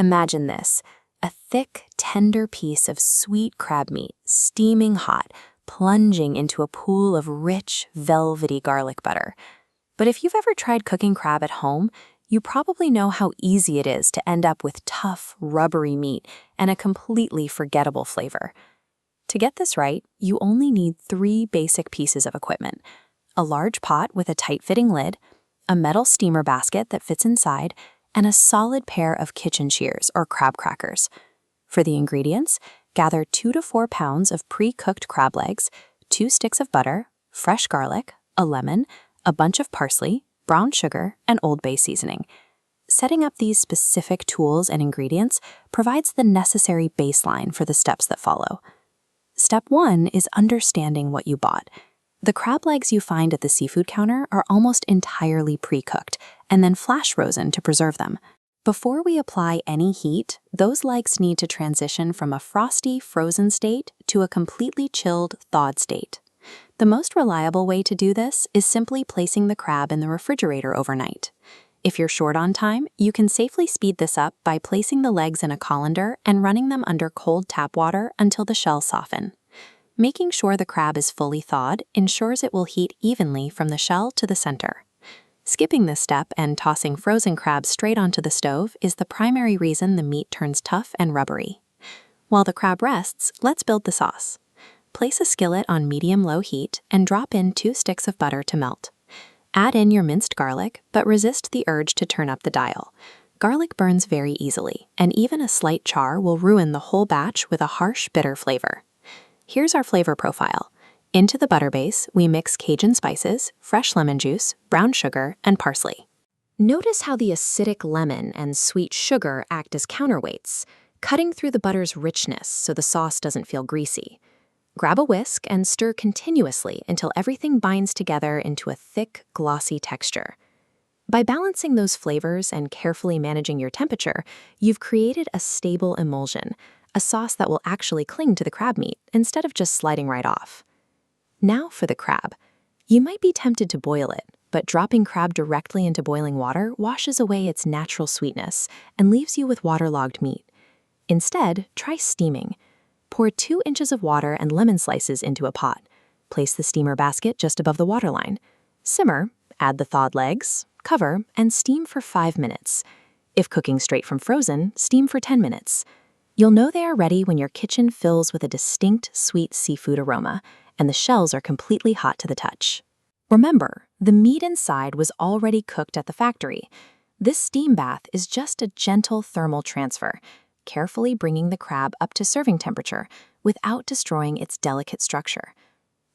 Imagine this, a thick, tender piece of sweet crab meat, steaming hot, plunging into a pool of rich, velvety garlic butter. But if you've ever tried cooking crab at home, you probably know how easy it is to end up with tough, rubbery meat and a completely forgettable flavor. To get this right, you only need 3 basic pieces of equipment: a large pot with a tight-fitting lid, a metal steamer basket that fits inside, and a solid pair of kitchen shears or crab crackers. For the ingredients, gather 2 to 4 pounds of pre-cooked crab legs, 2 sticks of butter, fresh garlic, a lemon, a bunch of parsley, brown sugar, and Old Bay seasoning. Setting up these specific tools and ingredients provides the necessary baseline for the steps that follow. Step 1 is understanding what you bought. The crab legs you find at the seafood counter are almost entirely pre-cooked and then flash frozen to preserve them. Before we apply any heat, those legs need to transition from a frosty, frozen state to a completely chilled, thawed state. The most reliable way to do this is simply placing the crab in the refrigerator overnight. If you're short on time, you can safely speed this up by placing the legs in a colander and running them under cold tap water until the shells soften. Making sure the crab is fully thawed ensures it will heat evenly from the shell to the center. Skipping this step and tossing frozen crabs straight onto the stove is the primary reason the meat turns tough and rubbery. While the crab rests, let's build the sauce. Place a skillet on medium-low heat and drop in 2 sticks of butter to melt. Add in your minced garlic, but resist the urge to turn up the dial. Garlic burns very easily, and even a slight char will ruin the whole batch with a harsh, bitter flavor. Here's our flavor profile. Into the butter base, we mix Cajun spices, fresh lemon juice, brown sugar, and parsley. Notice how the acidic lemon and sweet sugar act as counterweights, cutting through the butter's richness so the sauce doesn't feel greasy. Grab a whisk and stir continuously until everything binds together into a thick, glossy texture. By balancing those flavors and carefully managing your temperature, you've created a stable emulsion, a sauce that will actually cling to the crab meat instead of just sliding right off. Now for the crab. You might be tempted to boil it, but dropping crab directly into boiling water washes away its natural sweetness and leaves you with waterlogged meat. Instead, try steaming. Pour 2 inches of water and lemon slices into a pot. Place the steamer basket just above the waterline. Simmer, add the thawed legs, cover, and steam for 5 minutes. If cooking straight from frozen, steam for 10 minutes. You'll know they are ready when your kitchen fills with a distinct, sweet seafood aroma, and the shells are completely hot to the touch. Remember, the meat inside was already cooked at the factory. This steam bath is just a gentle thermal transfer, carefully bringing the crab up to serving temperature without destroying its delicate structure.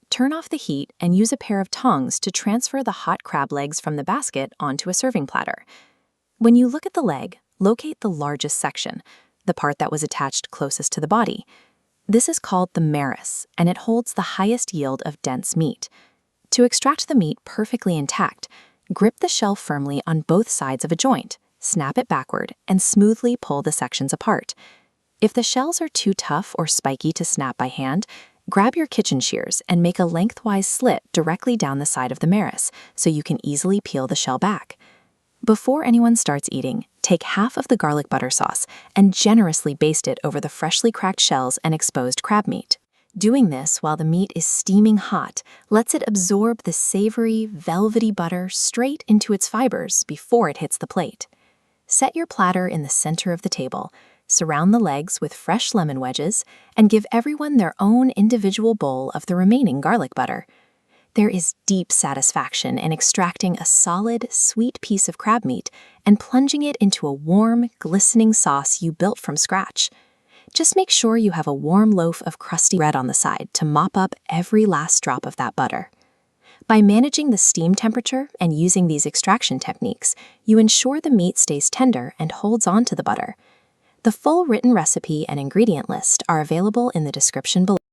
Turn off the heat and use a pair of tongs to transfer the hot crab legs from the basket onto a serving platter. When you look at the leg, locate the largest section, the part that was attached closest to the body. This is called the maris, and it holds the highest yield of dense meat. To extract the meat perfectly intact, grip the shell firmly on both sides of a joint, snap it backward, and smoothly pull the sections apart. If the shells are too tough or spiky to snap by hand, grab your kitchen shears and make a lengthwise slit directly down the side of the maris so you can easily peel the shell back. Before anyone starts eating, take half of the garlic butter sauce and generously baste it over the freshly cracked shells and exposed crab meat. Doing this while the meat is steaming hot lets it absorb the savory, velvety butter straight into its fibers before it hits the plate. Set your platter in the center of the table, surround the legs with fresh lemon wedges, and give everyone their own individual bowl of the remaining garlic butter. There is deep satisfaction in extracting a solid, sweet piece of crab meat and plunging it into a warm, glistening sauce you built from scratch. Just make sure you have a warm loaf of crusty bread on the side to mop up every last drop of that butter. By managing the steam temperature and using these extraction techniques, you ensure the meat stays tender and holds on to the butter. The full written recipe and ingredient list are available in the description below.